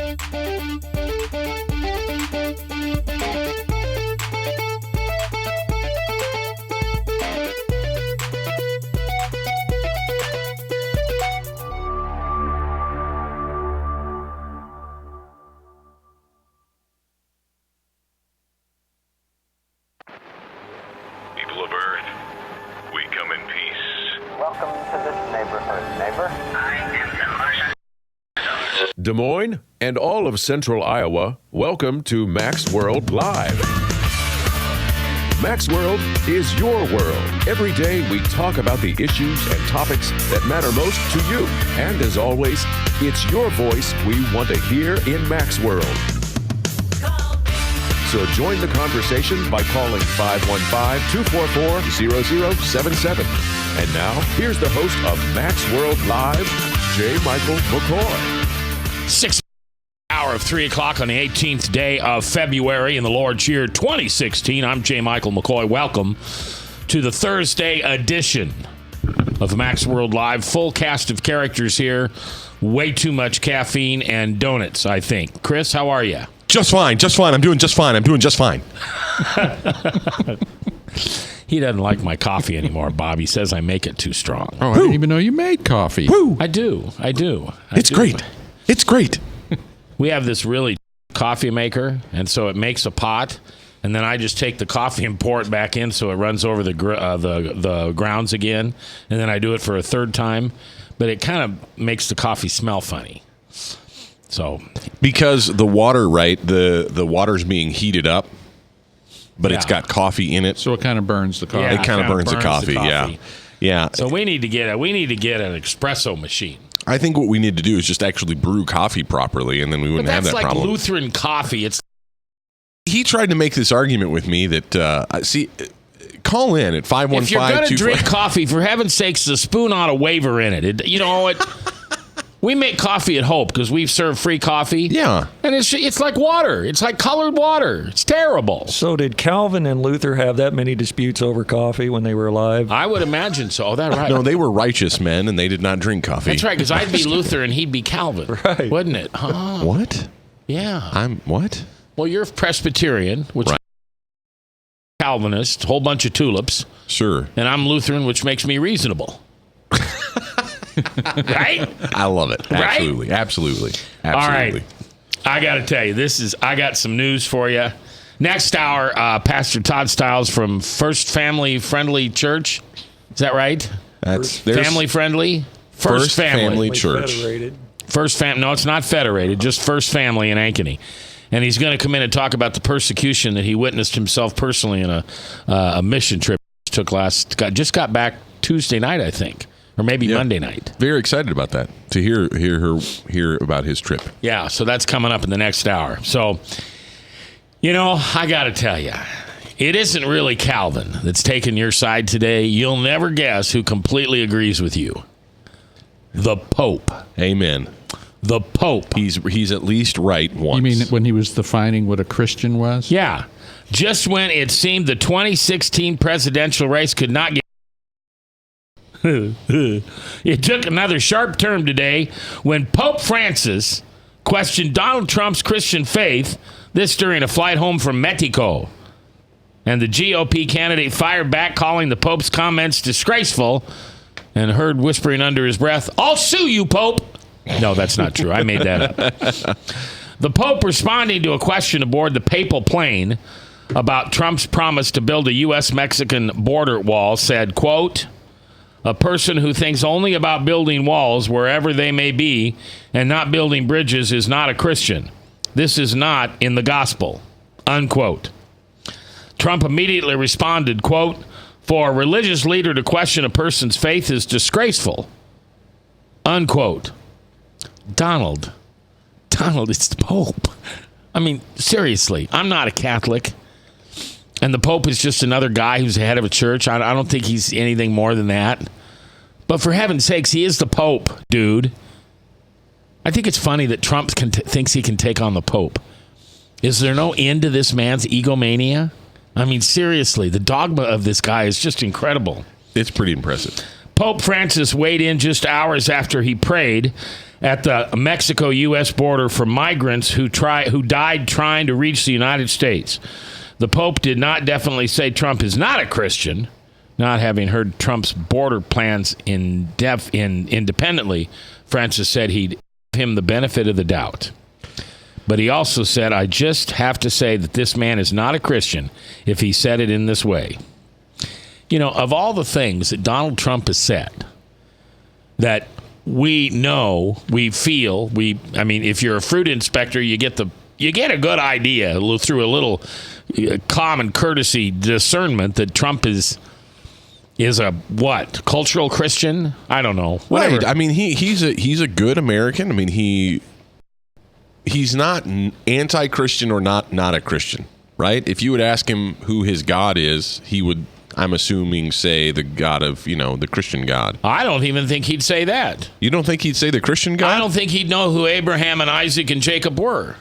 People of Earth, we come in peace. Welcome to this neighborhood, neighbor. I am the Martian. Des Moines and all of central Iowa, welcome to Mac's World Live. Mac's World is your world. Every day we talk about the issues and topics that matter most to you. And as always, it's your voice we want to hear in Mac's World. So join the conversation by calling 515-244-0077. And now, here's the host of Mac's World Live, J. Michael McCoy. 6 hour of 3 o'clock on the 18th day of February in the Lord's year 2016. I'm J. Michael McCoy. Welcome to the Thursday edition of Mac's World Live. Full cast of characters here. Way too much caffeine and donuts, I think. Chris, how are you? Just fine. I'm doing just fine. He doesn't like my coffee anymore, Bob. He says I make it too strong. Oh, I didn't even know you made coffee. Woo. I do. It's great. It's great. We have this really coffee maker, and so it makes a pot, and then I just take the coffee and pour it back in so it runs over the grounds again, and then I do it for a third time, but it kind of makes the coffee smell funny. So Because the water, right, the water's being heated up, but it's got coffee in it. So it kind of burns the coffee. Yeah, It kind of burns the coffee. Yeah. So we need to get an espresso machine. I think what we need to do is just actually brew coffee properly, and then we wouldn't have that problem. That's like Lutheran coffee. He tried to make this argument with me that, call in at 515-244. If you're going to drink coffee, for heaven's sakes, the spoon ought to waver in it. We make coffee at Hope because we serve free coffee. Yeah. And it's like water. It's like colored water. It's terrible. So did Calvin and Luther have that many disputes over coffee when they were alive? I would imagine so. That's right. No, they were righteous men, and they did not drink coffee. That's right, because I'd be Luther and he'd be Calvin. Right. Wouldn't it? Huh? What? Yeah. I'm what? Well, you're Presbyterian, which Right. Calvinist, whole bunch of tulips. Sure. And I'm Lutheran, which makes me reasonable. Right? I love it. Right? Absolutely. All right. I got to tell you, I got some news for you. Next hour, Pastor Todd Stiles from First Family Friendly Church. Is that right? There's Family Friendly? First Family Church. Federated. No, it's not Federated, just First Family in Ankeny. And he's going to come in and talk about the persecution that he witnessed himself personally in a mission trip he took just got back Tuesday night, I think. Or maybe Monday night. Very excited about that, to hear about his trip. Yeah, so that's coming up in the next hour. So, I got to tell you, it isn't really Calvin that's taking your side today. You'll never guess who completely agrees with you. The Pope. Amen. The Pope. He's at least right once. You mean when he was defining what a Christian was? Yeah. Just when it seemed the 2016 presidential race could not get it took another sharp turn today when Pope Francis questioned Donald Trump's Christian faith, this during a flight home from Mexico. And the GOP candidate fired back, calling the Pope's comments disgraceful, and heard whispering under his breath, "I'll sue you, Pope." No, that's not true. I made that up. The Pope, responding to a question aboard the papal plane about Trump's promise to build a U.S.-Mexican border wall, said, quote, "A person who thinks only about building walls wherever they may be and not building bridges is not a Christian. This is not in the gospel," unquote. Trump immediately responded, quote, "For a religious leader to question a person's faith is disgraceful," unquote. Donald, it's the Pope. I mean, seriously, I'm not a Catholic. And the Pope is just another guy who's the head of a church. I don't think he's anything more than that. But for heaven's sakes, he is the Pope, dude. I think it's funny that Trump thinks he can take on the Pope. Is there no end to this man's egomania? I mean, seriously, the dogma of this guy is just incredible. It's pretty impressive. Pope Francis weighed in just hours after he prayed at the Mexico-U.S. border for migrants who died trying to reach the United States. The Pope did not definitely say Trump is not a Christian, not having heard Trump's border plans independently. Francis said he'd give him the benefit of the doubt. But he also said, I just have to say that this man is not a Christian if he said it in this way. You know, of all the things that Donald Trump has said that we know, we feel, I mean, if you're a fruit inspector, you get a good idea through a little common courtesy discernment that Trump is a what? Cultural Christian? I don't know. Whatever. Right. I mean, he's a good American. I mean, he's not anti-Christian or not a Christian, right? If you would ask him who his God is, he would, I'm assuming, say the God of, the Christian God. I don't even think he'd say that. You don't think he'd say the Christian God? I don't think he'd know who Abraham and Isaac and Jacob were.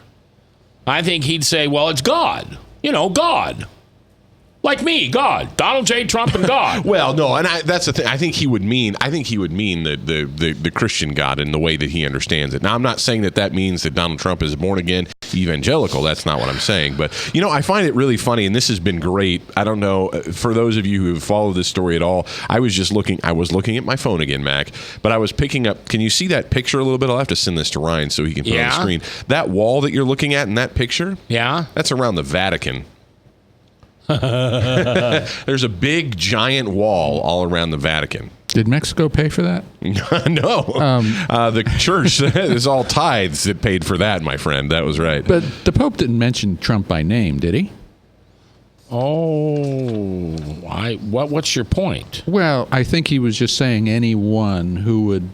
I think he'd say, well, it's God. God. Like me, God. Donald J. Trump and God. Well, no, and that's the thing. I think he would mean the Christian God in the way that he understands it. Now, I'm not saying that means that Donald Trump is born again evangelical. That's not what I'm saying. But I find it really funny, and this has been great. I don't know for those of you who have followed this story at all. I was looking at my phone again, Mac, but I was picking up. Can you see that picture a little bit? I'll have to send this to Ryan so he can put it on the screen. That wall that you're looking at in that picture, that's around the Vatican. There's a big giant wall all around the Vatican. Did Mexico pay for that? No. The church is all tithes that paid for that, my friend. That was right. But the Pope didn't mention Trump by name, did he? Oh, what's your point? Well, I think he was just saying anyone who would,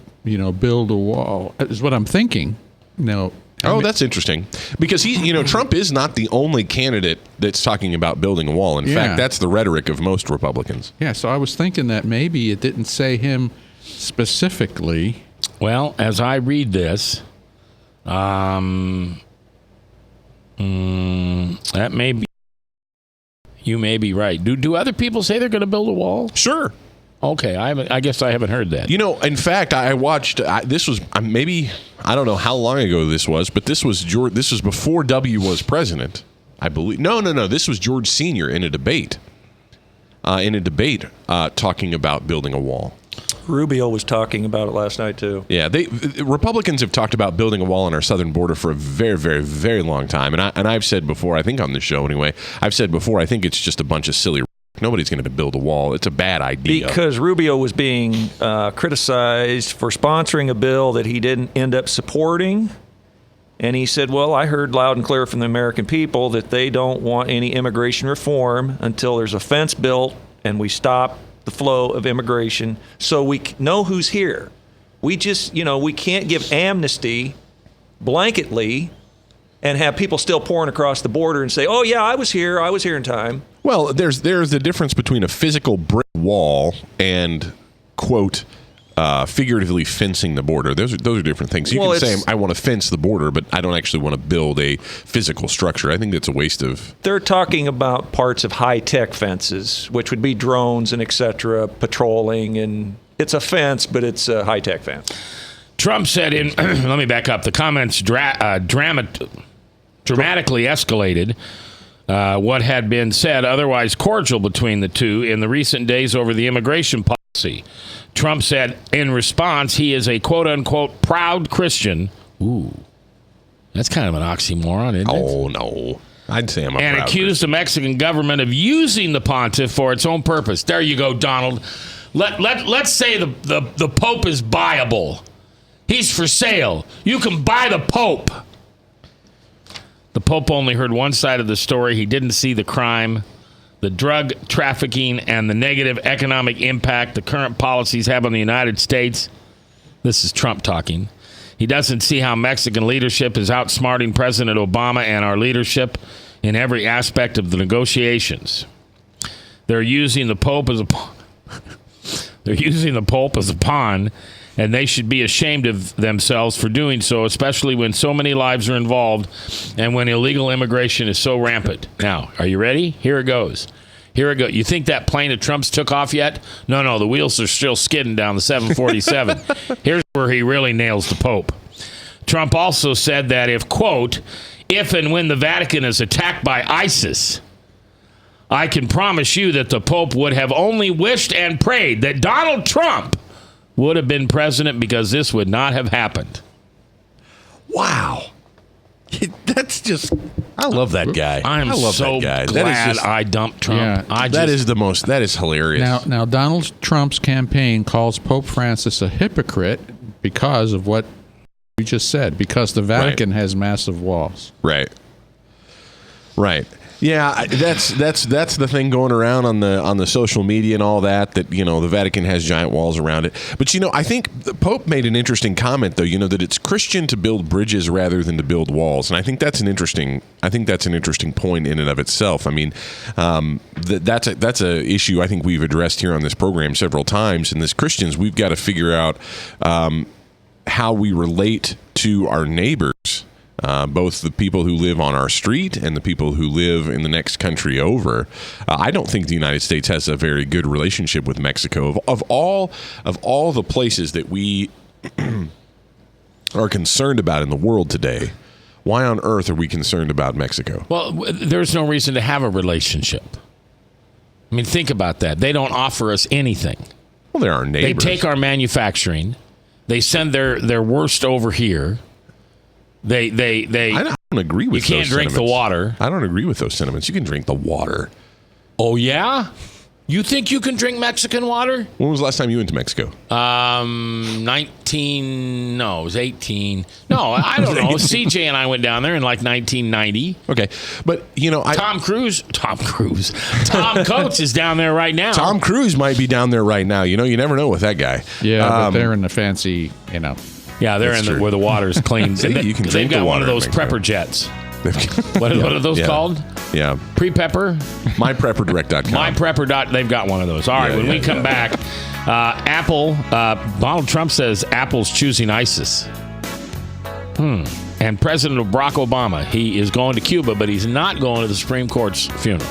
build a wall is what I'm thinking. No. That's interesting because Trump is not the only candidate that's talking about building a wall. In fact, that's the rhetoric of most Republicans. Yeah, so I was thinking that maybe it didn't say him specifically. Well, as I read this, that may be, you may be right. Do other people say they're going to build a wall? Sure. Okay, I guess I haven't heard that. In fact, I watched. This was maybe I don't know how long ago this was, but this was before W was president, I believe. No. This was George Sr. in a debate. Talking about building a wall. Rubio was talking about it last night too. Yeah, Republicans have talked about building a wall on our southern border for a very, very, very long time, and I've said before, I think on the show anyway, I think it's just a bunch of silly. Nobody's going to build a wall. It's a bad idea. Because Rubio was being criticized for sponsoring a bill that he didn't end up supporting. And he said, well, I heard loud and clear from the American people that they don't want any immigration reform until there's a fence built and we stop the flow of immigration so we know who's here. We just, we can't give amnesty blanketly and have people still pouring across the border and say, oh, yeah, I was here in time. Well, there's the difference between a physical brick wall and, quote, figuratively fencing the border. Those are different things. You can say, I want to fence the border, but I don't actually want to build a physical structure. I think that's a waste of... They're talking about parts of high-tech fences, which would be drones and et cetera, patrolling, and it's a fence, but it's a high-tech fence. Trump said in... let me back up. The comments dramatically escalated what had been said otherwise cordial between the two in the recent days over the immigration policy. Trump said in response he is a quote-unquote proud Christian. Ooh, that's kind of an oxymoron, isn't it? Oh, no. I'd say I'm a and proud accused Christian. the Mexican government of using the pontiff for its own purpose. There you go, Donald. Let's say the Pope is buyable. He's for sale. You can buy the Pope. The Pope only heard one side of the story. He didn't see the crime, the drug trafficking, and the negative economic impact the current policies have on the United States. This is Trump talking. He doesn't see how Mexican leadership is outsmarting President Obama and our leadership in every aspect of the negotiations. They're using the Pope as a pawn, and they should be ashamed of themselves for doing so, especially when so many lives are involved and when illegal immigration is so rampant. Now, are you ready? Here it goes. You think that plane of Trump's took off yet? No, the wheels are still skidding down the 747. Here's where he really nails the Pope. Trump also said that if, quote, if and when the Vatican is attacked by ISIS, I can promise you that the Pope would have only wished and prayed that Donald Trump would have been president because this would not have happened. Wow. That's just, I love that guy. I love so that guy. glad I dumped Trump. Yeah. That is hilarious. Now, Donald Trump's campaign calls Pope Francis a hypocrite because of what you just said, because the Vatican has massive walls. Right. Yeah, that's the thing going around on the social media and all that the Vatican has giant walls around it. But I think the Pope made an interesting comment though, that it's Christian to build bridges rather than to build walls. And I think that's an interesting point in and of itself. I mean, that's a issue I think we've addressed here on this program several times. And as Christians, we've got to figure out how we relate to our neighbors. Both the people who live on our street and the people who live in the next country over. I don't think the United States has a very good relationship with Mexico. Of all the places that we are concerned about in the world today, why on earth are we concerned about Mexico? Well, there's no reason to have a relationship. I mean, think about that. They don't offer us anything. Well, they're our neighbors. They take our manufacturing. They send their worst over here. They I don't agree with those sentiments. You can't drink the water. I don't agree with those sentiments. You can drink the water. Oh, yeah? You think you can drink Mexican water? When was the last time you went to Mexico? It was 18. No, I don't know. CJ and I went down there in like 1990. Okay. But, Tom Coates is down there right now. Tom Cruise might be down there right now. You never know with that guy. Yeah, but they're in the fancy, Yeah, they're in where the water's clean. See, you can they've drink got the one water of those in Mexico. prepper jets. What are those called? Yeah. Pre-pepper? MyPrepperDirect.com. MyPrepper. They've got one of those. All right, when we come back, Apple, Donald Trump says Apple's choosing ISIS. And President Barack Obama, he is going to Cuba, but he's not going to the Supreme Court's funeral.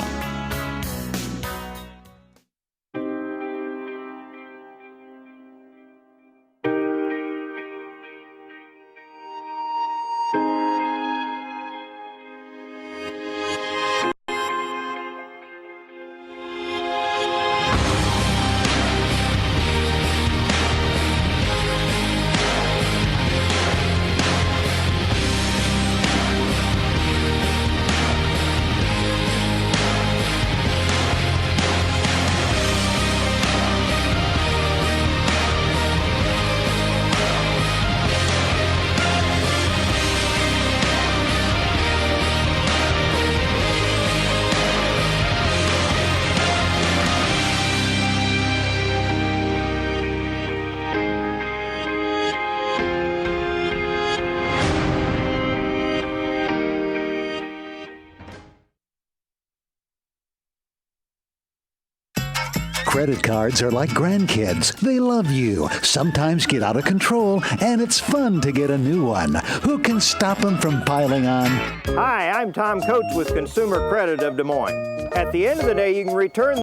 Credit cards are like grandkids. They love you, sometimes get out of control, and it's fun to get a new one. Who can stop them from piling on? Hi, I'm Tom Coates with Consumer Credit of Des Moines. At the end of the day, you can return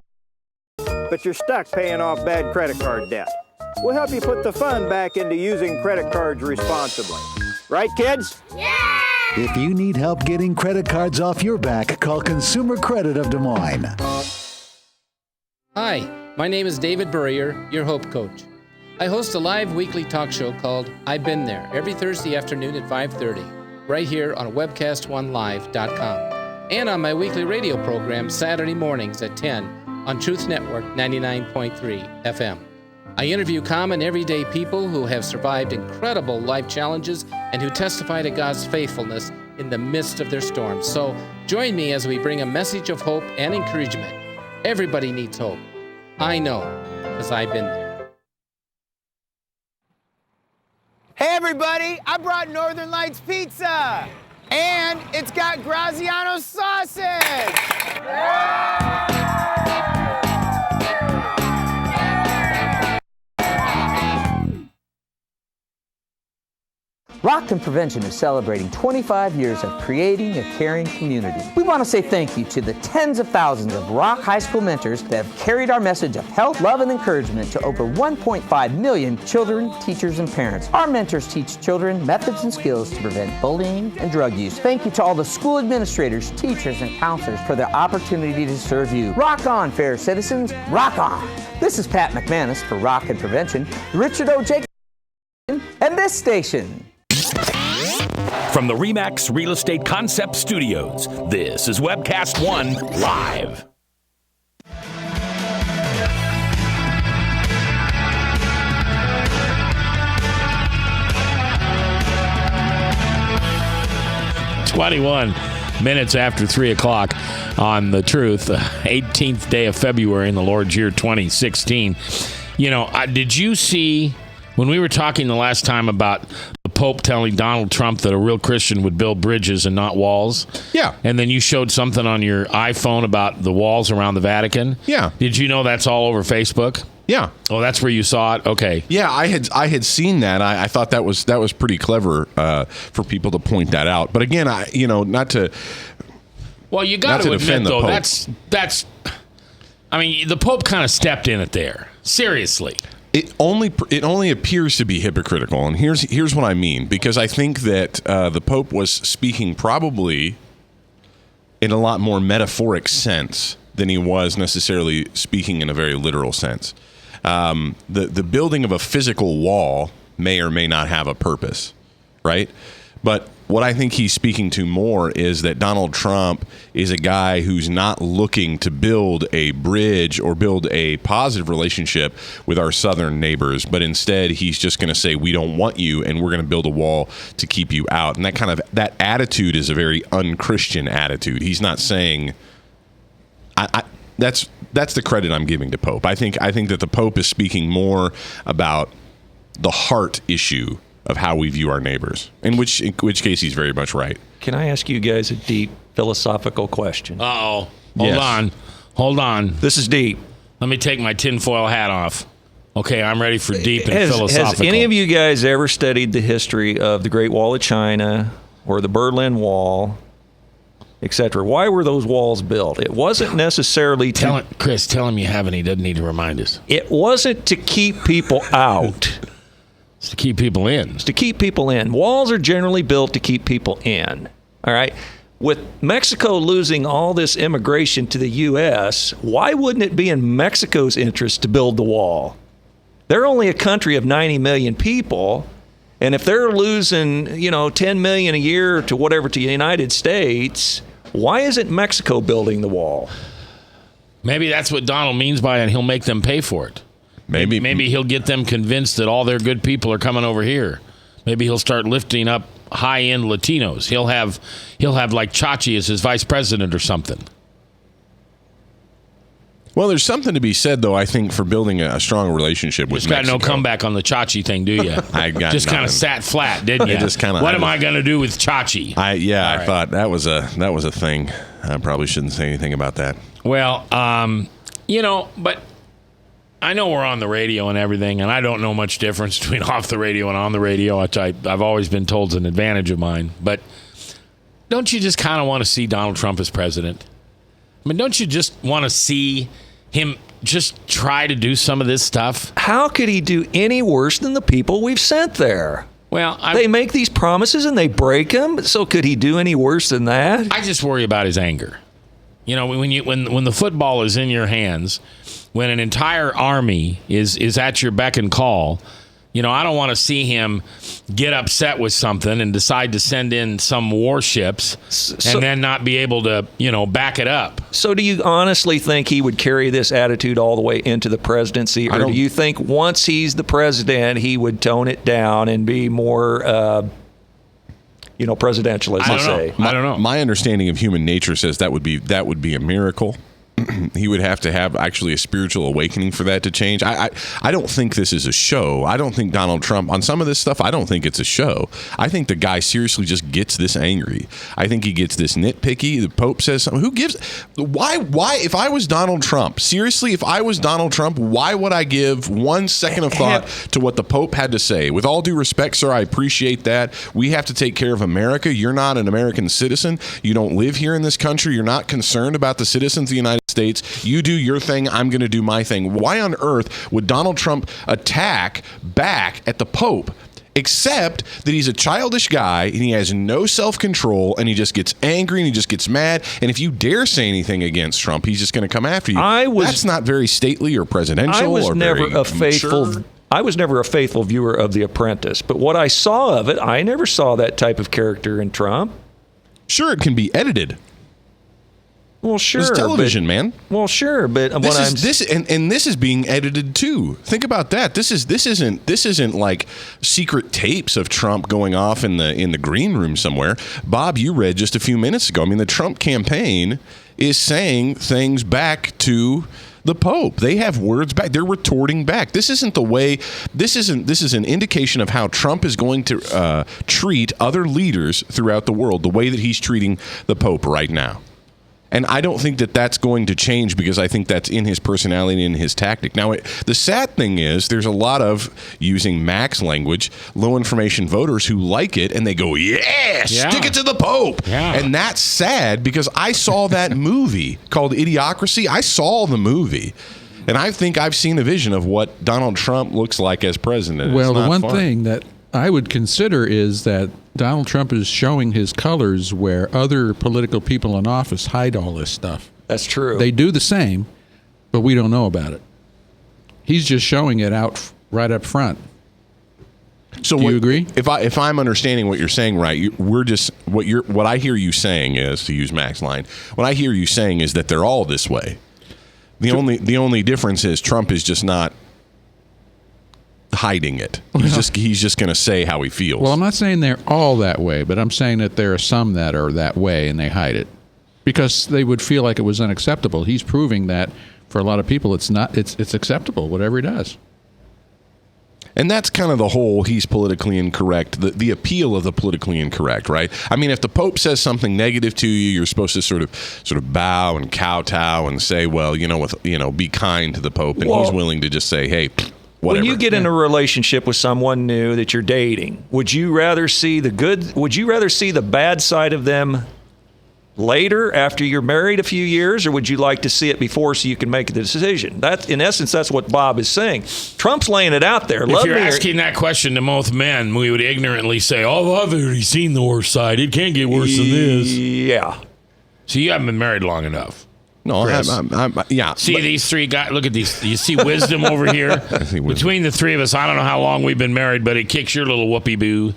but you're stuck paying off bad credit card debt. We'll help you put the fun back into using credit cards responsibly. Right, kids? Yeah! If you need help getting credit cards off your back, call Consumer Credit of Des Moines. Hi, my name is David Burrier, your Hope Coach. I host a live weekly talk show called I've Been There every Thursday afternoon at 5:30, right here on webcast1live.com, and on my weekly radio program Saturday mornings at 10 on Truth Network 99.3 FM. I interview common everyday people who have survived incredible life challenges and who testify to God's faithfulness in the midst of their storms. So join me as we bring a message of hope and encouragement. Everybody needs hope. I know, because I've been there. Hey everybody, I brought Northern Lights Pizza! And it's got Graziano sausage! Rock and Prevention is celebrating 25 years of creating a caring community. We want to say thank you to the tens of thousands of Rock High School mentors that have carried our message of health, love, and encouragement to over 1.5 million children, teachers, and parents. Our mentors teach children methods and skills to prevent bullying and drug use. Thank you to all the school administrators, teachers, and counselors for their opportunity to serve you. Rock on, fair citizens, rock on. This is Pat McManus for Rock and Prevention, Richard O. Jacobs, and this station. From the RE/MAX Real Estate Concept Studios, this is Webcast 1 Live. Minutes after 3 o'clock on The Truth, 18th day of February in the Lord's year 2016. You know, did you see when we were talking the last time about the Pope telling Donald Trump that a real Christian would build bridges and not walls? Yeah. And then you showed something on your iPhone about the walls around the Vatican? Yeah. Did you know that's all over Facebook? Yeah. Oh, that's where you saw it? Okay. Yeah, I had seen that. I thought that was pretty clever for people to point that out. But again, not to. Well, you got to admit though, that's. I mean, the Pope kind of stepped in it there. Seriously. It only appears to be hypocritical, and here's what I mean, because I think that the Pope was speaking probably in a lot more metaphoric sense than he was necessarily speaking in a very literal sense. The building of a physical wall may or may not have a purpose, right? But what I think he's speaking to more is that Donald Trump is a guy who's not looking to build a bridge or build a positive relationship with our southern neighbors, but instead he's just going to say, we don't want you, and we're going to build a wall to keep you out. And that attitude is a very unchristian attitude. He's not saying, that's the credit I'm giving to Pope. I think that the Pope is speaking more about the heart issue of how we view our neighbors, in which case he's very much right. Can I ask you guys a deep philosophical question? Uh-oh. Hold on. This is deep. Let me take my tinfoil hat off. Okay, I'm ready for deep and philosophical. Has any of you guys ever studied the history of the Great Wall of China or the Berlin Wall, etc.? Why were those walls built? It wasn't necessarily to... Chris, tell him you haven't. He doesn't need to remind us. It wasn't to keep people out. It's to keep people in. It's to keep people in. Walls are generally built to keep people in. All right? With Mexico losing all this immigration to the U.S., why wouldn't it be in Mexico's interest to build the wall? They're only a country of 90 million people, and if they're losing, 10 million a year to whatever to the United States, why isn't Mexico building the wall? Maybe that's what Donald means by it, and he'll make them pay for it. Maybe he'll get them convinced that all their good people are coming over here. Maybe he'll start lifting up high-end Latinos. He'll have like Chachi as his vice president or something. Well, there's something to be said, though, I think, for building a strong relationship with Mexico. Just got no comeback on the Chachi thing, do you? I got just kind of sat flat, didn't you? What am I going to do with Chachi? I thought that was a thing. I probably shouldn't say anything about that. Well, but I know we're on the radio and everything, and I don't know much difference between off the radio and on the radio, which I've always been told is an advantage of mine. But don't you just kind of want to see Donald Trump as president? I mean, don't you just want to see him just try to do some of this stuff? How could he do any worse than the people we've sent there? Well, they make these promises and they break them. So could he do any worse than that? I just worry about his anger. When the football is in your hands, when an entire army is at your beck and call, I don't want to see him get upset with something and decide to send in some warships and then not be able to, back it up. So do you honestly think he would carry this attitude all the way into the presidency? Or do you think once he's the president, he would tone it down and be more presidential, as you say? I don't know. My understanding of human nature says that would be a miracle. he would have to have actually a spiritual awakening for that to change. I don't think this is a show. I don't think Donald Trump, on some of this stuff, I don't think it's a show. I think the guy seriously just gets this angry. I think he gets this nitpicky. The Pope says something. Who gives? Why? If I was Donald Trump, seriously, if I was Donald Trump, why would I give 1 second of thought to what the Pope had to say? With all due respect, sir, I appreciate that. We have to take care of America. You're not an American citizen. You don't live here in this country. You're not concerned about the citizens of the United States. You do your thing. I'm going to do my thing. Why on earth would Donald Trump attack back at the Pope? Except that he's a childish guy and he has no self-control and he just gets angry and he just gets mad. And if you dare say anything against Trump, he's just going to come after you. That's not very stately or presidential. I was never a faithful viewer of The Apprentice, but what I saw of it, I never saw that type of character in Trump. Sure, it can be edited. Well, sure. It's television, man. Well, sure, but this is being edited too. Think about that. This isn't like secret tapes of Trump going off in the green room somewhere. Bob, you read just a few minutes ago. I mean, the Trump campaign is saying things back to the Pope. They have words back. They're retorting back. This isn't the way. This is an indication of how Trump is going to treat other leaders throughout the world. The way that he's treating the Pope right now. And I don't think that that's going to change because I think that's in his personality and his tactic. Now, the sad thing is there's a lot of, using Mac's language, low information voters who like it and they go, yeah, stick it to the Pope. Yeah. And that's sad because I saw that movie called Idiocracy. I saw the movie. And I think I've seen a vision of what Donald Trump looks like as president. Well, the one thing that I would consider is that Donald Trump is showing his colors where other political people in office hide all this stuff. That's true. They do the same, but we don't know about it. He's just showing it out right up front. So do you agree? If I'm understanding what you're saying right, what I hear you saying is, to use Mac's line, what I hear you saying is that they're all this way. The only difference is Trump is just not hiding it. He's just going to say how he feels. Well, I'm not saying they're all that way, but I'm saying that there are some that are that way and they hide it because they would feel like it was unacceptable. He's proving that for a lot of people it's not. It's acceptable whatever he does. And that's kind of the whole he's politically incorrect, the appeal of the politically incorrect, right? I mean, if the Pope says something negative to you, you're supposed to sort of bow and kowtow and say, well, be kind to the Pope, and he's willing to just say, hey, whatever. When you get in a relationship with someone new that you're dating, would you rather see the bad side of them later after you're married a few years, or would you like to see it before so you can make the decision? In essence, that's what Bob is saying. Trump's laying it out there. If you're asking that question to most men, we would ignorantly say, oh, I've already seen the worst side. It can't get worse than this. Yeah. So you haven't been married long enough. No, yeah. See these three guys. Look at these. You see wisdom over here. Between the three of us, I don't know how long we've been married, but it kicks your little whoopee boo.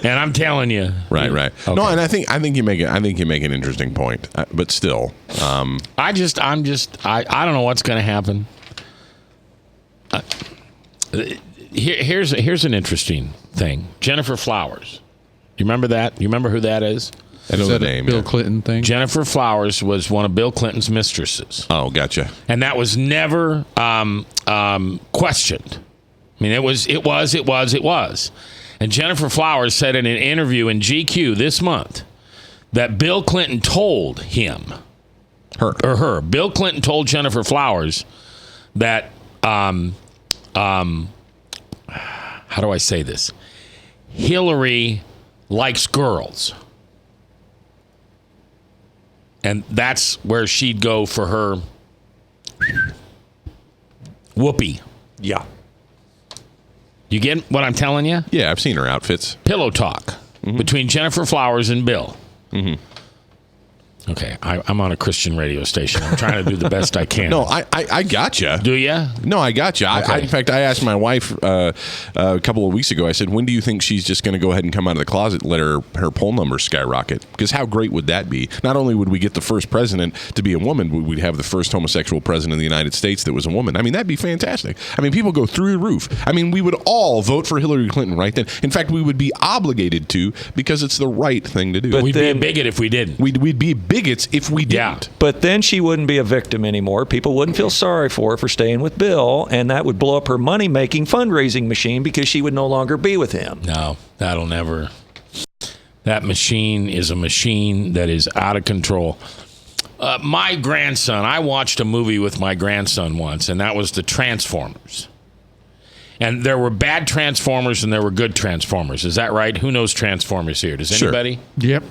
And I'm telling you, right. Okay. No, and I think you make an interesting point, but still, I don't know what's going to happen. Here's an interesting thing. Jennifer Flowers. You remember that? You remember who that is? I know the name. Bill Clinton thing? Jennifer Flowers was one of Bill Clinton's mistresses. Oh, gotcha. And that was never questioned. I mean, it was. And Jennifer Flowers said in an interview in GQ this month that Bill Clinton told him, her. Bill Clinton told Jennifer Flowers that, how do I say this? Hillary likes girls. And that's where she'd go for her whoopee. Yeah. You get what I'm telling you? Yeah, I've seen her outfits. Pillow talk between Jennifer Flowers and Bill. Mm-hmm. Okay, I'm on a Christian radio station. I'm trying to do the best I can. No, I gotcha. Do you? No, I gotcha. Okay. In fact, I asked my wife a couple of weeks ago, I said, when do you think she's just going to go ahead and come out of the closet and let her poll numbers skyrocket? Because how great would that be? Not only would we get the first president to be a woman, but we'd have the first homosexual president of the United States that was a woman. I mean, that'd be fantastic. I mean, people go through the roof. I mean, we would all vote for Hillary Clinton right then. In fact, we would be obligated to because it's the right thing to do. But we'd be a bigot if we didn't. We'd be bigoted bigots if we didn't. But then she wouldn't be a victim anymore. People wouldn't feel sorry for her for staying with Bill, and that would blow up her money-making fundraising machine because she would no longer be with him. No, that'll never. That machine is a machine that is out of control. My grandson, I watched a movie with my grandson once, and that was the Transformers. And there were bad Transformers and there were good Transformers. Is that right? Who knows Transformers here? Does anybody? Yep.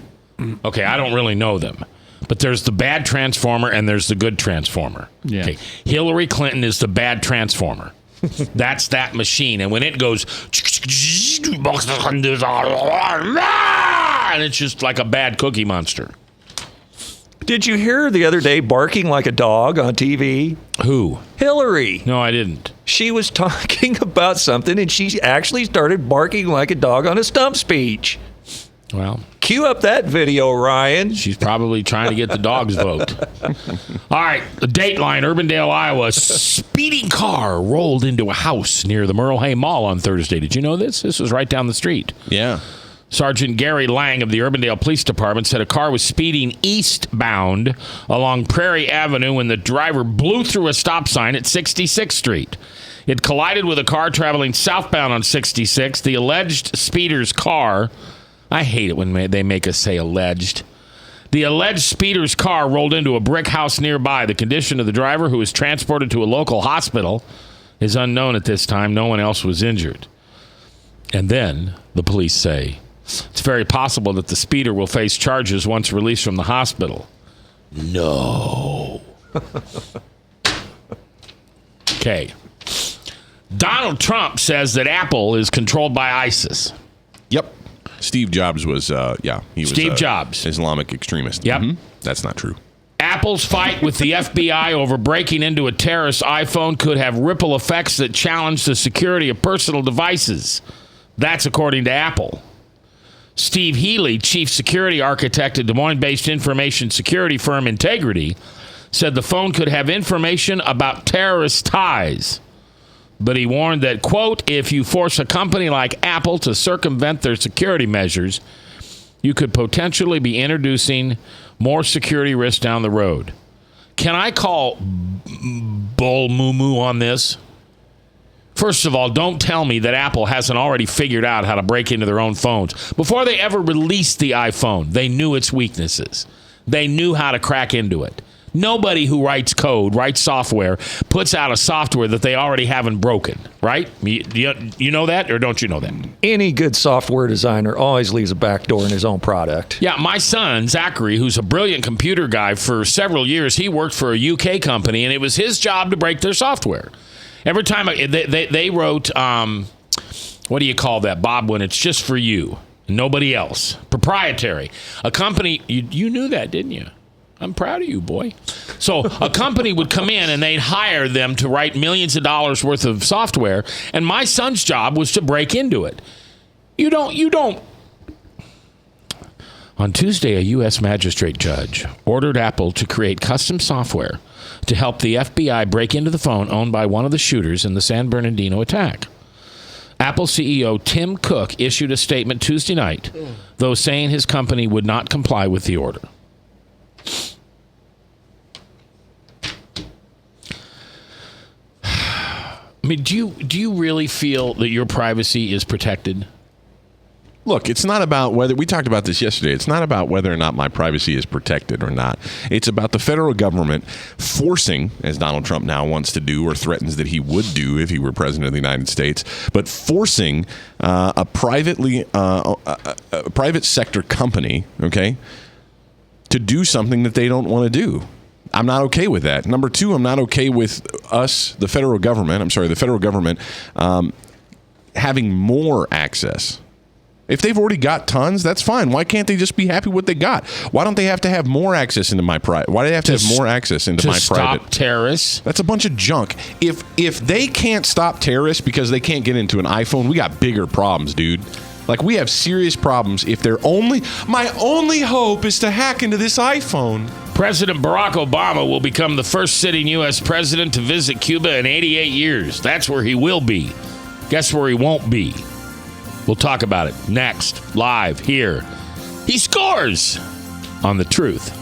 Okay, I don't really know them. But there's the bad Transformer and there's the good Transformer. Yeah. Okay. Hillary Clinton is the bad Transformer. That's that machine. And when it goes, and it's just like a bad Cookie Monster. Did you hear her the other day barking like a dog on TV? Who? Hillary. No, I didn't. She was talking about something, and she actually started barking like a dog on a stump speech. Well, cue up that video, Ryan. She's probably trying to get the dog's vote. All right, Dateline, Urbandale, Iowa. Speeding car rolled into a house near the Merle Hay Mall on Thursday. Did you know this? This was right down the street. Yeah. Sergeant Gary Lang of the Urbandale Police Department said a car was speeding eastbound along Prairie Avenue when the driver blew through a stop sign at 66th Street. It collided with a car traveling southbound on 66. The alleged speeder's car, I hate it when they make us say alleged. The alleged speeder's car rolled into a brick house nearby. The condition of the driver, who was transported to a local hospital, is unknown at this time. No one else was injured. And then the police say it's very possible that the speeder will face charges once released from the hospital. No. Okay. Donald Trump says that Apple is controlled by ISIS. Yep. Steve Jobs was, he was Steve Jobs. Islamic extremist. Yep. Mm-hmm. That's not true. Apple's fight with the FBI over breaking into a terrorist iPhone could have ripple effects that challenge the security of personal devices. That's according to Apple. Steve Healy, chief security architect at Des Moines-based information security firm Integrity, said the phone could have information about terrorist ties. But he warned that, quote, if you force a company like Apple to circumvent their security measures, you could potentially be introducing more security risks down the road. Can I call bull moo-moo on this? First of all, don't tell me that Apple hasn't already figured out how to break into their own phones. Before they ever released the iPhone, they knew its weaknesses. They knew how to crack into it. Nobody who writes code, writes software, puts out a software that they already haven't broken, right? You know that, or don't you know that? Any good software designer always leaves a backdoor in his own product. Yeah, my son, Zachary, who's a brilliant computer guy for several years, he worked for a UK company, and it was his job to break their software. Every time they wrote, what do you call that, Bob, when it's just for you, nobody else? Proprietary. A company, you knew that, didn't you? I'm proud of you, boy. So a company would come in and they'd hire them to write millions of dollars worth of software, and my son's job was to break into it. You don't. On Tuesday, a U.S. magistrate judge ordered Apple to create custom software to help the FBI break into the phone owned by one of the shooters in the San Bernardino attack. Apple CEO Tim Cook issued a statement Tuesday night, though saying his company would not comply with the order. I mean, do you really feel that your privacy is protected? Look, it's not about whether, we talked about this yesterday, it's not about whether or not my privacy is protected or not. It's about the federal government forcing, as Donald Trump now wants to do or threatens that he would do if he were president of the United States, but forcing a private sector company, okay, to do something that they don't want to do. I'm not okay with that. Number two, I'm not okay with the federal government having more access. If they've already got tons, that's fine. Why can't they just be happy with what they got? Why don't they have to have more access into my private? Why do they have to have more access into my private? To stop terrorists? That's a bunch of junk. If they can't stop terrorists because they can't get into an iPhone, we got bigger problems, dude. Like, we have serious problems if my only hope is to hack into this iPhone. President Barack Obama will become the first sitting U.S. president to visit Cuba in 88 years. That's where he will be. Guess where he won't be? We'll talk about it next, live here. He scores on The Truth.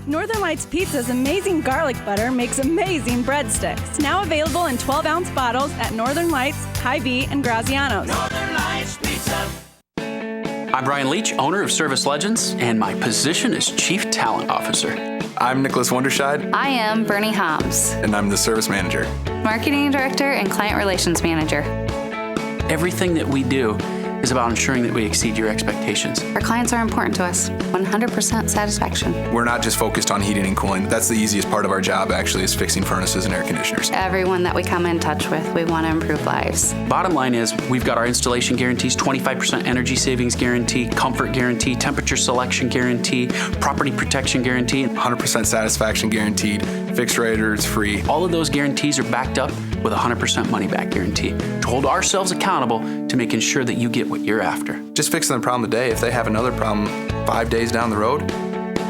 Northern Lights Pizza's amazing garlic butter makes amazing breadsticks. Now available in 12-ounce bottles at Northern Lights, Hy-Vee, and Graziano's. Northern Lights Pizza. I'm Brian Leach, owner of Service Legends, and my position is Chief Talent Officer. I'm Nicholas Wonderscheid. I am Bernie Hobbs. And I'm the Service Manager. Marketing Director and Client Relations Manager. Everything that we do is about ensuring that we exceed your expectations. Our clients are important to us. 100% satisfaction. We're not just focused on heating and cooling. That's the easiest part of our job, actually, is fixing furnaces and air conditioners. Everyone that we come in touch with, we want to improve lives. Bottom line is, we've got our installation guarantees, 25% energy savings guarantee, comfort guarantee, temperature selection guarantee, property protection guarantee. 100% satisfaction guaranteed. Fixed rate or it's free. All of those guarantees are backed up with a 100% money back guarantee to hold ourselves accountable to making sure that you get what you're after. Just fixing the problem today. If they have another problem 5 days down the road,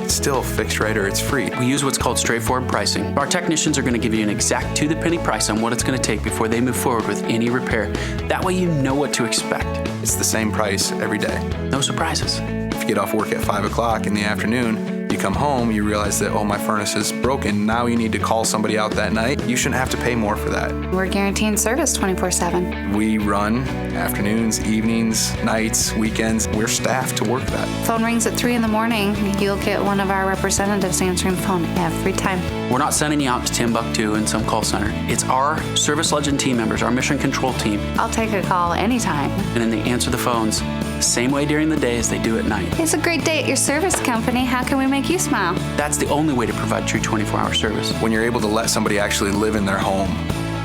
it's still fixed rate or it's free. We use what's called straightforward pricing. Our technicians are going to give you an exact to-the-penny price on what it's going to take before they move forward with any repair. That way you know what to expect. It's the same price every day. No surprises. If you get off work at 5 o'clock in the afternoon, you come home, you realize that, oh, my furnace is broken. Now you need to call somebody out that night. You shouldn't have to pay more for that. We're guaranteeing service 24/7. We run afternoons, evenings, nights, weekends. We're staffed to work that. Phone rings at 3 in the morning. You'll get one of our representatives answering the phone every time. We're not sending you out to Timbuktu in some call center. It's our Service Legend team members, our mission control team. I'll take a call anytime. And then they answer the phones the same way during the day as they do at night. It's a great day at your service company. How can we make you smile? That's the only way to provide true 24-hour service. When you're able to let somebody actually live in their home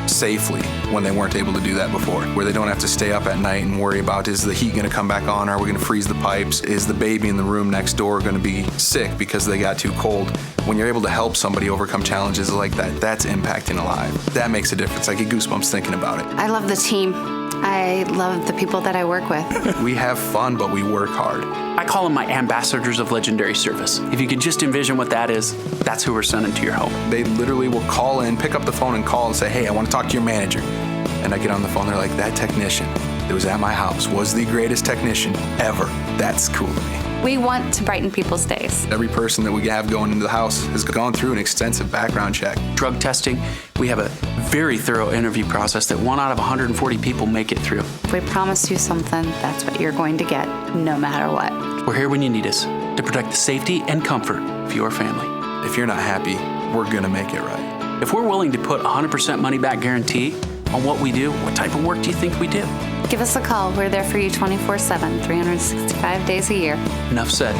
safely when they weren't able to do that before, where they don't have to stay up at night and worry about, is the heat going to come back on? Are we going to freeze the pipes? Is the baby in the room next door going to be sick because they got too cold? When you're able to help somebody overcome challenges like that, that's impacting a life. That makes a difference. I get goosebumps thinking about it. I love the team. I love the people that I work with. We have fun, but we work hard. I call them my ambassadors of legendary service. If you could just envision what that is, that's who we're sending to your home. They literally will call in, pick up the phone and call and say, hey, I want to talk to your manager. And I get on the phone, they're like, that technician that was at my house was the greatest technician ever. That's cool to me. We want to brighten people's days. Every person that we have going into the house has gone through an extensive background check. Drug testing, we have a very thorough interview process that 1 out of 140 people make it through. If we promise you something, that's what you're going to get, no matter what. We're here when you need us to protect the safety and comfort of your family. If you're not happy, we're going to make it right. If we're willing to put 100% money back guarantee on what we do, what type of work do you think we do? Give us a call. We're there for you 24/7, 365 days a year. Enough said.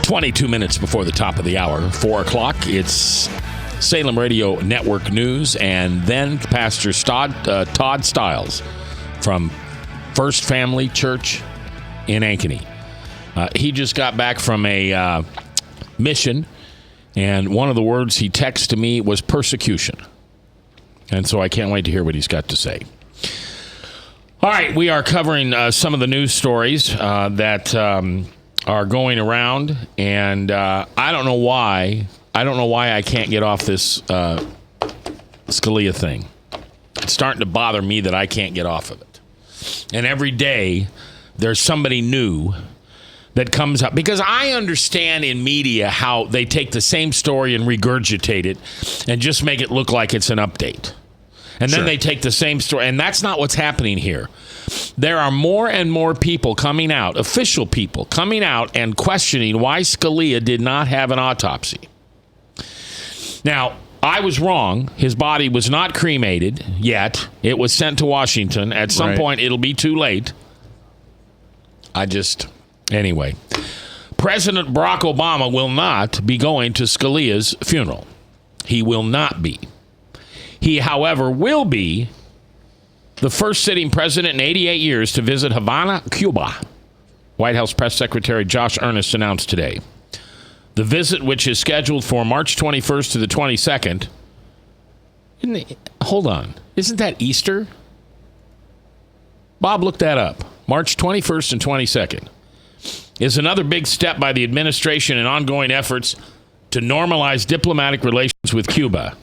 "22 before the top of the hour, 4 o'clock. It's Salem Radio Network News, and then Pastor Todd Stiles from First Family Church in Ankeny. He just got back from a mission, and one of the words he texted to me was persecution. And so I can't wait to hear what he's got to say. All right, we are covering some of the news stories that are going around, and I don't know why I can't get off this Scalia thing. It's starting to bother me that I can't get off of it. And every day there's somebody new that comes up, because I understand in media how they take the same story and regurgitate it and just make it look like it's an update. And then they take the same story, and that's not what's happening here. There are more and more people coming out, official people coming out and questioning why Scalia did not have an autopsy. Now, I was wrong. His body was not cremated yet. It was sent to Washington. At some point, it'll be too late. Anyway, President Barack Obama will not be going to Scalia's funeral. He will not be. He, however, will be the first sitting president in 88 years to visit Havana, Cuba. White House Press Secretary Josh Earnest announced today. The visit, which is scheduled for March 21st to the 22nd. Hold on. Isn't that Easter? Bob, look that up. March 21st and 22nd. Is another big step by the administration in ongoing efforts to normalize diplomatic relations with Cuba.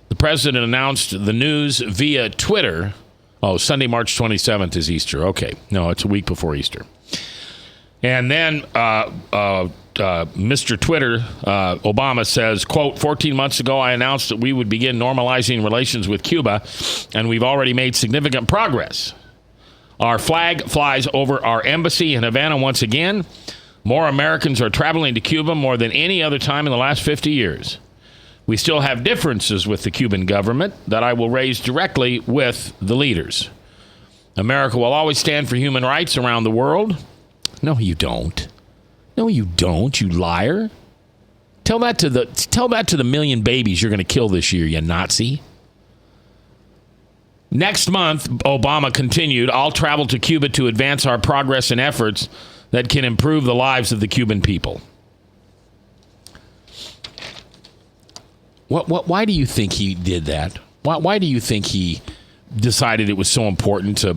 The president announced the news via Twitter. Oh, Sunday, March 27th is Easter. Okay. No, it's a week before Easter. And then Mr. Twitter, Obama says, quote, 14 months ago, I announced that we would begin normalizing relations with Cuba, and we've already made significant progress. Our flag flies over our embassy in Havana once again. More Americans are traveling to Cuba more than any other time in the last 50 years. We still have differences with the Cuban government that I will raise directly with the leaders. America will always stand for human rights around the world. No, you don't. No, you don't, you liar. Tell that to the million babies you're going to kill this year, you Nazi. Next month, Obama continued, I'll travel to Cuba to advance our progress and efforts that can improve the lives of the Cuban people. Why do you think he did that? Why do you think he decided it was so important to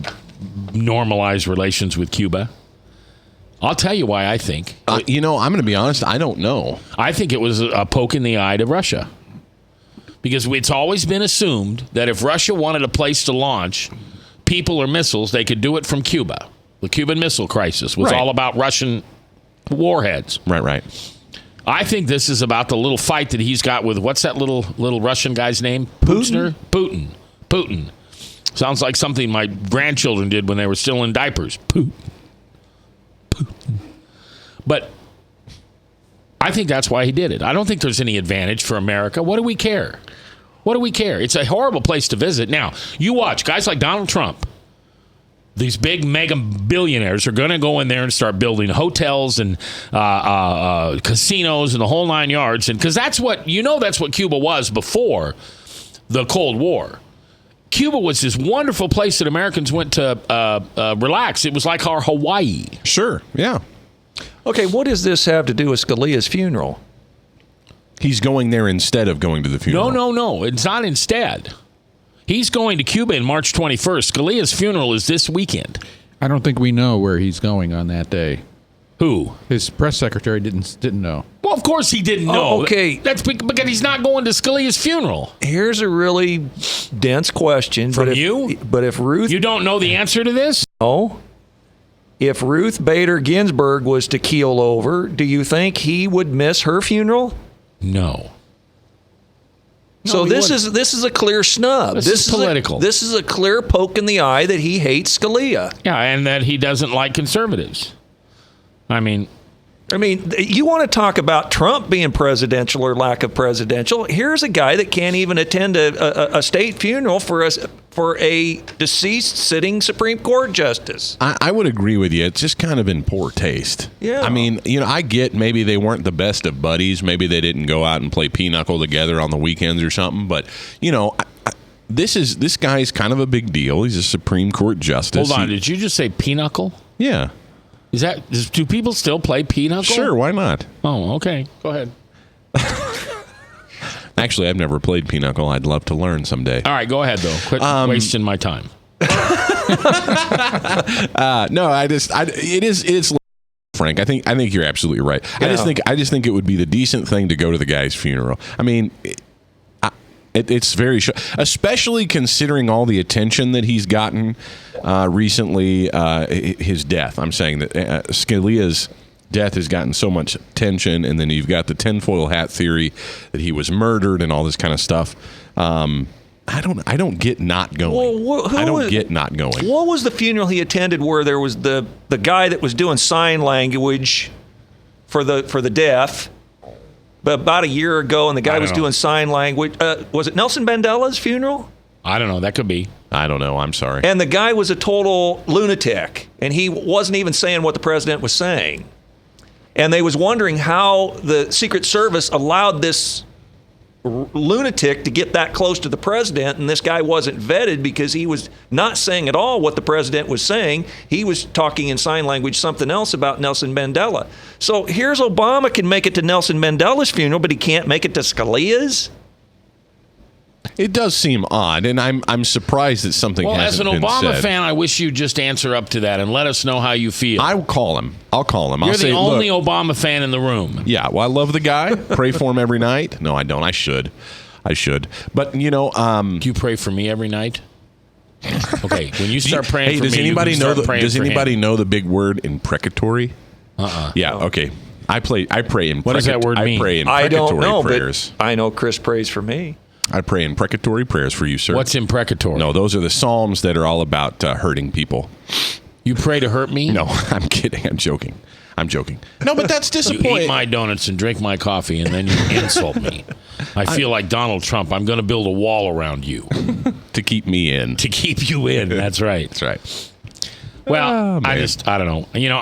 normalize relations with Cuba? I'll tell you why I think. I'm going to be honest, I don't know. I think it was a poke in the eye to Russia. Because it's always been assumed that if Russia wanted a place to launch people or missiles, they could do it from Cuba. The Cuban Missile Crisis was all about Russian warheads. Right. I think this is about the little fight that he's got with, what's that little Russian guy's name? Putin. Sounds like something my grandchildren did when they were still in diapers. Putin. But I think that's why he did it. I don't think there's any advantage for America. What do we care? It's a horrible place to visit. Now, you watch guys like Donald Trump. These big mega billionaires are going to go in there and start building hotels and casinos and the whole nine yards. And because that's what Cuba was before the Cold War. Cuba was this wonderful place that Americans went to relax. It was like our Hawaii. Sure, yeah. Okay, what does this have to do with Scalia's funeral? He's going there instead of going to the funeral. No. It's not instead. He's going to Cuba on March 21st. Scalia's funeral is this weekend. I don't think we know where he's going on that day. Who? His press secretary didn't know. Well, of course he didn't know. Okay. That's because he's not going to Scalia's funeral. Here's a really dense question. From you? But if Ruth... You don't know the answer to this? No. If Ruth Bader Ginsburg was to keel over, do you think he would miss her funeral? No. So this is a clear snub. This is political. This is a clear poke in the eye that he hates Scalia. Yeah, and that he doesn't like conservatives. I mean, you want to talk about Trump being presidential or lack of presidential? Here's a guy that can't even attend a state funeral for a deceased sitting Supreme Court justice. I would agree with you. It's just kind of in poor taste. Yeah. I mean, I get maybe they weren't the best of buddies. Maybe they didn't go out and play pinochle together on the weekends or something. But, this guy's kind of a big deal. He's a Supreme Court justice. Hold on. Did you just say pinochle? Yeah. Do people still play pinochle? Sure, why not? Oh, okay. Go ahead. Actually, I've never played pinochle. I'd love to learn someday. All right, go ahead, though. Quit wasting my time. No, it is Frank. I think you're absolutely right. Yeah. I just think it would be the decent thing to go to the guy's funeral. I mean, it's very especially considering all the attention that he's gotten recently. His death. I'm saying that Scalia's death has gotten so much attention, and then you've got the tinfoil hat theory that he was murdered and all this kind of stuff. I don't get not going. Well, get not going. What was the funeral he attended where there was the guy that was doing sign language for the deaf? But about a year ago, and the guy was doing sign language. Was it Nelson Mandela's funeral? I don't know. That could be. I don't know. I'm sorry. And the guy was a total lunatic, and he wasn't even saying what the president was saying. And they was wondering how the Secret Service allowed this lunatic to get that close to the president, and this guy wasn't vetted because he was not saying at all what the president was saying. He was talking in sign language something else about Nelson Mandela. So here's Obama can make it to Nelson Mandela's funeral, but he can't make it to Scalia's. It does seem odd, and I'm surprised that something hasn't been said. Well, as an Obama fan, I wish you'd just answer up to that and let us know how you feel. I'll call him. You're the only Obama fan in the room. Yeah, well, I love the guy. Pray for him every night. No, I don't. I should. I should. But, you know... Do you pray for me every night? Okay, when you start praying hey, for does me, anybody you know start praying does for anybody him. know the big word imprecatory? Yeah, okay. I pray in What does that word mean? I pray I don't imprecatory know, prayers. but I know Chris prays for me. I pray imprecatory prayers for you, sir. What's imprecatory? No, those are the psalms that are all about hurting people. You pray to hurt me? No, I'm kidding. I'm joking. No, but that's disappointing. You eat my donuts and drink my coffee, and then you insult me. I feel like Donald Trump. I'm going to build a wall around you. To keep me in. To keep you in. That's right. That's right. Well, I don't know. You know,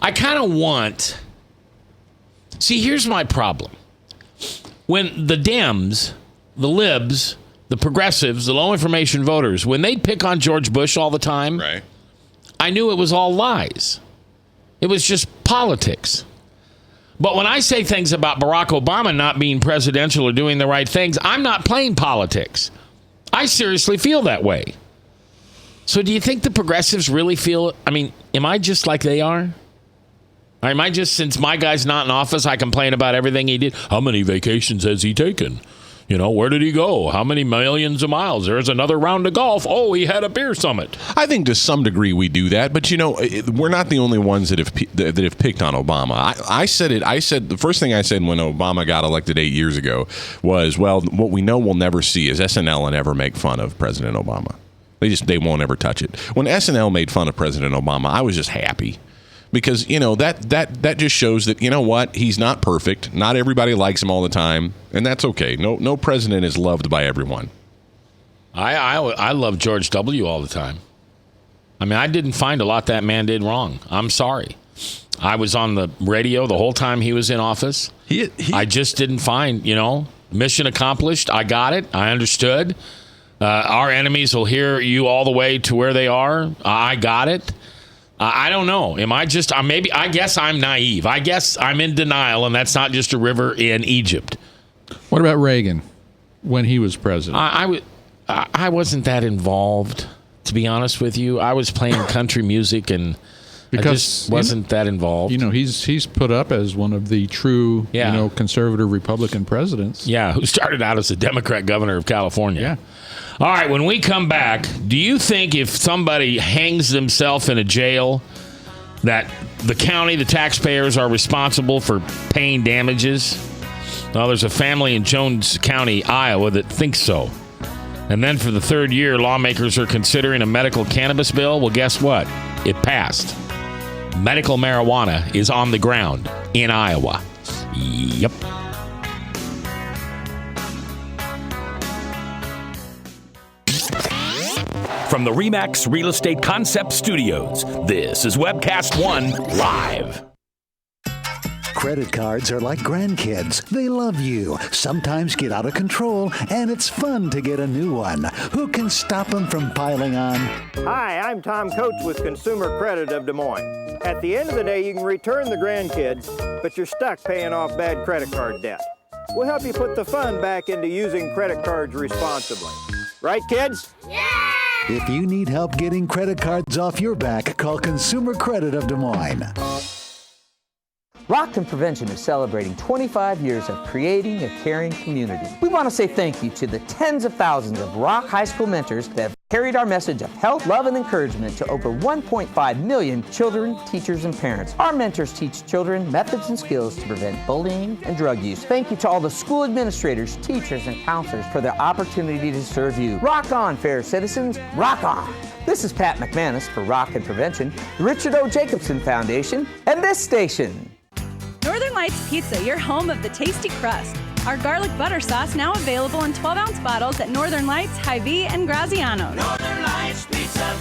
I kind of want... See, here's my problem. When the Dems, the libs, the progressives, the low information voters, when they pick on George Bush all the time, right. I knew it was all lies. It was just politics. But when I say things about Barack Obama not being presidential or doing the right things, I'm not playing politics. I seriously feel that way. So do you think the progressives really feel... I mean, am I just like they are? Or am I just, since my guy's not in office, I complain about everything he did? How many vacations has he taken? You know, where did he go? How many millions of miles? There's another round of golf. Oh, he had a beer summit. I think to some degree we do that, but you know, we're not the only ones that have picked on Obama. I said the first thing I said when Obama got elected 8 years ago was, well, what we know we'll never see is SNL and ever make fun of President Obama. They won't ever touch it. When SNL made fun of President Obama, I was just happy. Because, you know, that just shows that, you know what, he's not perfect. Not everybody likes him all the time, and that's okay. No president is loved by everyone. I love George W. all the time. I mean, I didn't find a lot that man did wrong. I'm sorry. I was on the radio the whole time he was in office. I just didn't find, you know, mission accomplished. I got it. I understood. Our enemies will hear you all the way to where they are. I got it. I don't know. Am I just, I guess I'm naive. I guess I'm in denial, and that's not just a river in Egypt. What about Reagan when he was president? I wasn't that involved, to be honest with you. I was playing country music, and I just wasn't that involved. You know, he's put up as one of the true, conservative Republican presidents. Yeah, who started out as a Democrat governor of California. Yeah. All right, when we come back, do you think if somebody hangs themselves in a jail that the county, the taxpayers, are responsible for paying damages? Well, there's a family in Jones County, Iowa, that thinks so. And then for the third year, lawmakers are considering a medical cannabis bill. Well, guess what? It passed. Medical marijuana is on the ground in Iowa. Yep. From the RE/MAX Real Estate Concept Studios, this is Webcast 1 Live. Credit cards are like grandkids. They love you, sometimes get out of control, and it's fun to get a new one. Who can stop them from piling on? Hi, I'm Tom Coates with Consumer Credit of Des Moines. At the end of the day, you can return the grandkids, but you're stuck paying off bad credit card debt. We'll help you put the fun back into using credit cards responsibly. Right, kids? Yeah! If you need help getting credit cards off your back, call Consumer Credit of Des Moines. Rockton Prevention is celebrating 25 years of creating a caring community. We want to say thank you to the tens of thousands of Rock High School mentors that have carried our message of health, love, and encouragement to over 1.5 million children, teachers, and parents. Our mentors teach children methods and skills to prevent bullying and drug use. Thank you to all the school administrators, teachers, and counselors for their opportunity to serve you. Rock on, fair citizens, rock on! This is Pat McManus for Rockton Prevention, the Richard O. Jacobson Foundation, and this station. Northern Lights Pizza, your home of the tasty crust. Our garlic butter sauce now available in 12-ounce bottles at Northern Lights, Hy-Vee, and Graziano's. Northern Lights Pizza.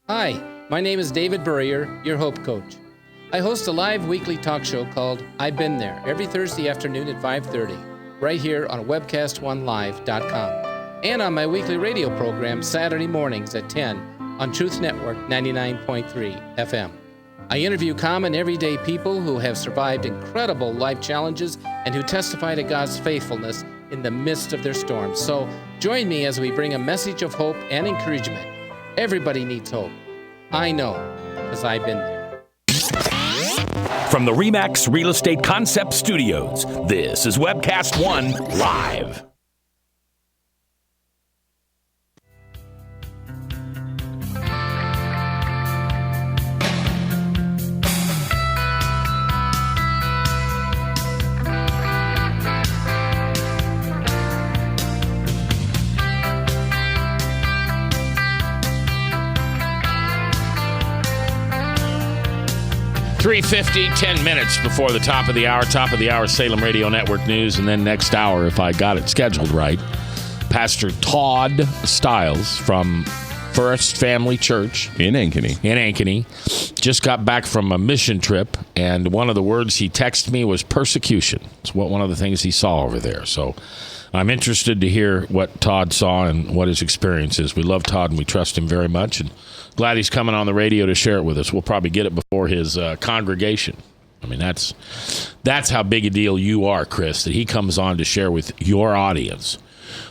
Hi, my name is David Burrier, your Hope Coach. I host a live weekly talk show called I've Been There every Thursday afternoon at 5:30, right here on webcast1live.com, and on my weekly radio program Saturday mornings at 10 on Truth Network 99.3 FM. I interview common everyday people who have survived incredible life challenges and who testify to God's faithfulness in the midst of their storms. So join me as we bring a message of hope and encouragement. Everybody needs hope. I know, because I've been there. From the RE/MAX Real Estate Concept Studios, this is Webcast One Live. .350, 10 minutes before the top of the hour, Salem Radio Network News, and then next hour, if I got it scheduled right, Pastor Todd Stiles from First Family Church in Ankeny just got back from a mission trip, and one of the words he texted me was persecution. It's one of the things he saw over there. So I'm interested to hear what Todd saw and what his experience is. We love Todd and we trust him very much, and glad he's coming on the radio to share it with us. We'll probably get it before his congregation. I mean, that's how big a deal you are, Chris, that he comes on to share with your audience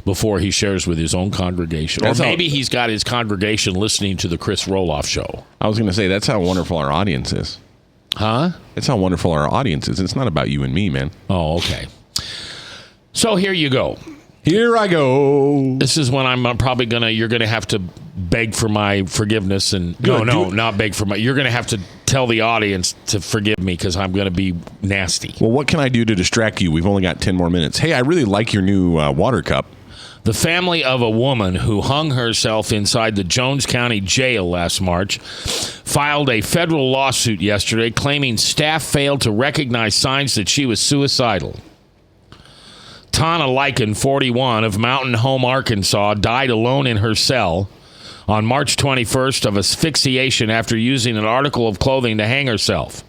before he shares with his own congregation. Or maybe he's got his congregation listening to the Chris Roloff Show. I was going to say, that's how wonderful our audience is. Huh? That's how wonderful our audience is. It's not about you and me, man. Oh, okay. So here you go. Here I go. This is when I'm probably you're going to have to beg for my forgiveness. And no, not beg for you're going to have to tell the audience to forgive me because I'm going to be nasty. Well, what can I do to distract you? We've only got 10 more minutes. Hey, I really like your new water cup. The family of a woman who hung herself inside the Jones County Jail last March filed a federal lawsuit yesterday claiming staff failed to recognize signs that she was suicidal. Tana Lycan, 41, of Mountain Home, Arkansas, died alone in her cell on March 21st of asphyxiation after using an article of clothing to hang herself.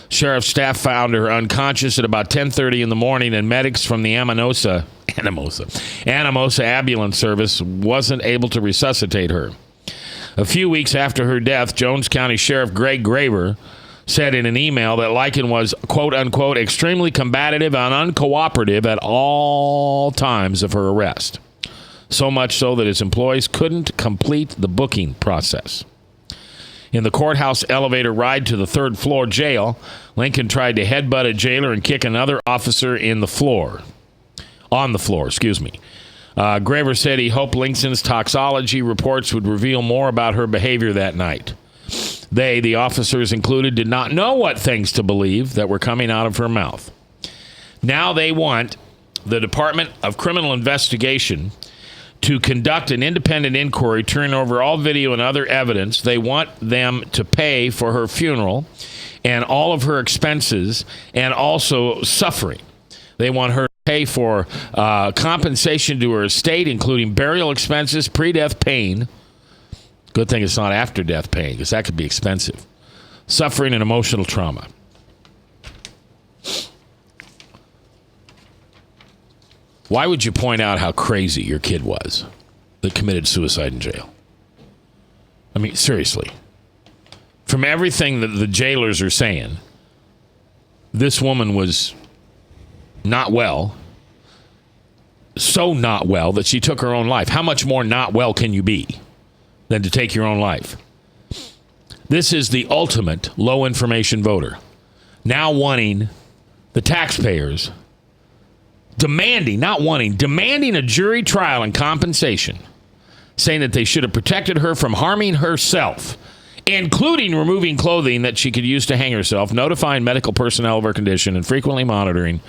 Sheriff's staff found her unconscious at about 10:30 in the morning, and medics from the Anamosa Ambulance Service wasn't able to resuscitate her. A few weeks after her death, Jones County Sheriff Greg Graver said in an email that Lycan was, quote unquote, extremely combative and uncooperative at all times of her arrest. So much so that his employees couldn't complete the booking process. In the courthouse elevator ride to the third floor jail, Lincoln tried to headbutt a jailer and kick another officer on the floor. Graver said he hoped Lincoln's toxicology reports would reveal more about her behavior that night. They, the officers included, did not know what things to believe that were coming out of her mouth. Now they want the Department of Criminal Investigation to conduct an independent inquiry, turn over all video and other evidence. They want them to pay for her funeral and all of her expenses and also suffering. They want her to pay for compensation to her estate, including burial expenses, pre-death pain. Good thing it's not after-death pain, because that could be expensive. Suffering and emotional trauma. Why would you point out how crazy your kid was that committed suicide in jail? I mean, seriously. From everything that the jailers are saying, this woman was not well. So not well that she took her own life. How much more not well can you be than to take your own life? This is the ultimate low information voter. Now wanting the taxpayers demanding a jury trial and compensation, saying that they should have protected her from harming herself, including removing clothing that she could use to hang herself, notifying medical personnel of her condition, and frequently monitoring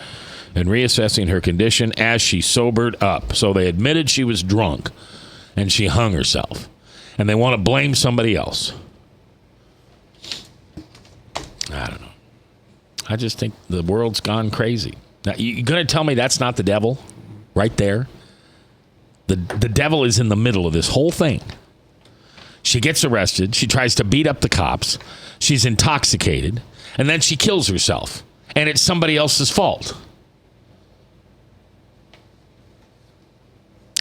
and reassessing her condition as she sobered up. So they admitted she was drunk and she hung herself. And they want to blame somebody else. I don't know. I just think the world's gone crazy. Now, you're going to tell me that's not the devil right there? The devil is in the middle of this whole thing. She gets arrested. She tries to beat up the cops. She's intoxicated. And then she kills herself. And it's somebody else's fault.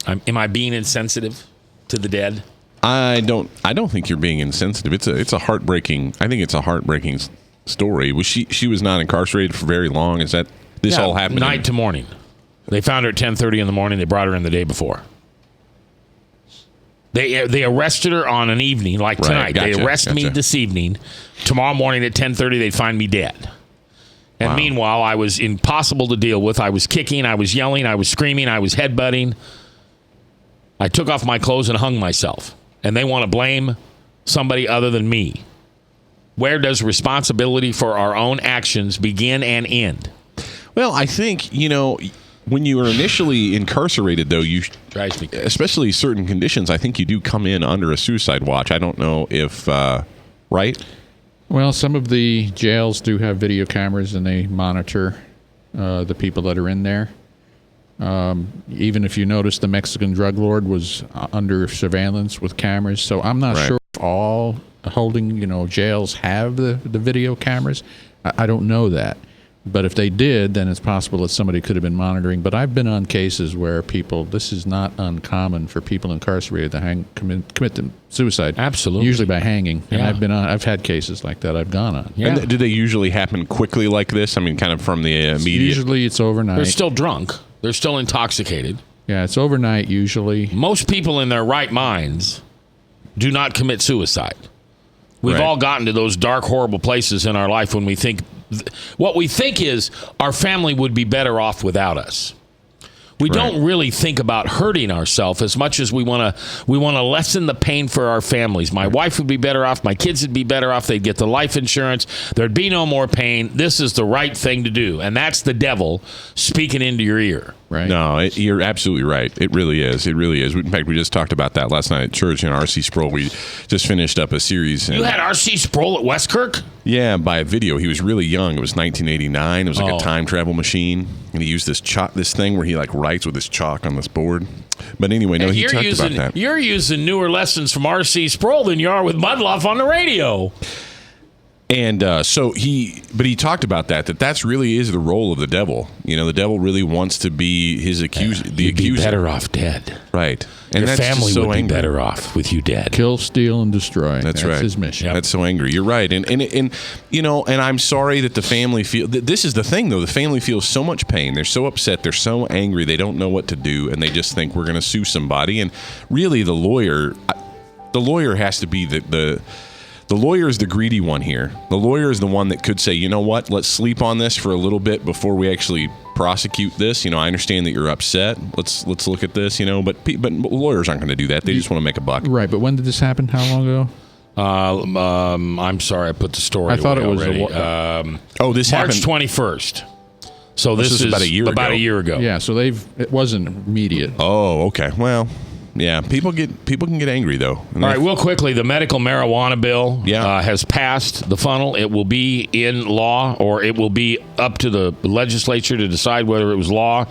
Am I being insensitive to the dead? I don't think you're being insensitive. It's a heartbreaking. I think it's a heartbreaking story. Was she was not incarcerated for very long? Is that this all happened night to morning? They found her at 10:30 in the morning. They brought her in the day before. They arrested her on an evening like tonight. Gotcha, they arrest me this evening. Tomorrow morning at 10:30, they'd find me dead. And meanwhile, I was impossible to deal with. I was kicking, I was yelling, I was screaming, I was headbutting. I took off my clothes and hung myself. And they want to blame somebody other than me. Where does responsibility for our own actions begin and end? Well, I think, when you were initially incarcerated, though, drives me crazy. Especially certain conditions, I think you do come in under a suicide watch. I don't know if, right? Well, some of the jails do have video cameras, and they monitor the people that are in there. Even if you notice, the Mexican drug lord was under surveillance with cameras. So I'm not sure if all holding, jails have the video cameras. I don't know that. But if they did, then it's possible that somebody could have been monitoring. But I've been on cases where this is not uncommon for people incarcerated to commit suicide. Absolutely. Usually by hanging. And Yeah. I've had cases like that I've gone on. Yeah. And do they usually happen quickly like this? I mean, kind of from the immediate... Usually it's overnight. They're still drunk. They're still intoxicated. Yeah, it's overnight usually. Most people in their right minds do not commit suicide. We've all gotten to those dark, horrible places in our life when we think... What we think is our family would be better off without us. We don't really think about hurting ourselves as much as we want to lessen the pain for our families. My wife would be better off. My kids would be better off. They'd get the life insurance. There'd be no more pain. This is the right thing to do. And that's the devil speaking into your ear. Right. No, you're absolutely right. It really is. It really is. In fact, we just talked about that last night at church. R.C. Sproul, we just finished up a series. You had R.C. Sproul at Westkirk? Yeah, by a video. He was really young. It was 1989. It was like a time travel machine. And he used this thing where he writes with his chalk on this board. But anyway, no, he talked about that. You're using newer lessons from R.C. Sproul than you are with Mudloff on the radio. And so he talked about that's really is the role of the devil. The devil really wants to be his accuser. You'd be better off dead. Right. And your family so would be angry. better off with you dead. Kill, steal, and destroy. That's right. His mission. Yep. That's so angry. You're right. And I'm sorry that the family this is the thing, though. The family feels so much pain. They're so upset. They're so angry. They don't know what to do. And they just think we're going to sue somebody. And really, the lawyer has to be the lawyer is the greedy one here. The lawyer is the one that could say, you know what, let's sleep on this for a little bit before we actually prosecute this. I understand that you're upset. Let's look at this, but lawyers aren't going to do that. They just want to make a buck. Right, but when did this happen? How long ago? I'm sorry, I put the story I thought it was already. This March happened 21st. So this is about a year ago. Yeah, so it wasn't immediate. Oh, okay. Well, yeah, people can get angry though. All right, real quickly, the medical marijuana bill has passed the funnel. It will be in law, or it will be up to the legislature to decide whether it was law.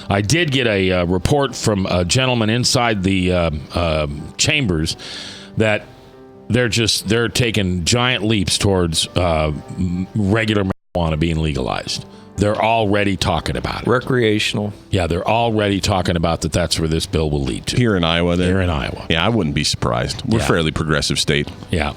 I did get a report from a gentleman inside the chambers that they're taking giant leaps towards regular marijuana being legalized. They're already talking about it. Recreational. Yeah, they're already talking about that's where this bill will lead to. Here in Iowa, then? Here in Iowa. Yeah, I wouldn't be surprised. We're a fairly progressive state. Yeah.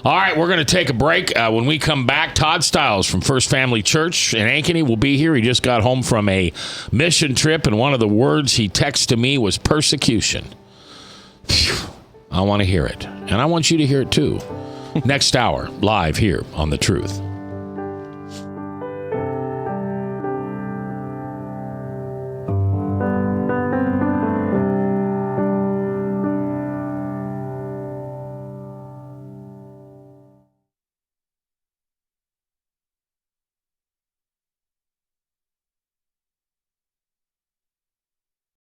All right, we're going to take a break. When we come back, Todd Stiles from First Family Church in Ankeny will be here. He just got home from a mission trip, and one of the words he texted to me was persecution. Phew. I want to hear it, and I want you to hear it too. Next hour, live here on The Truth.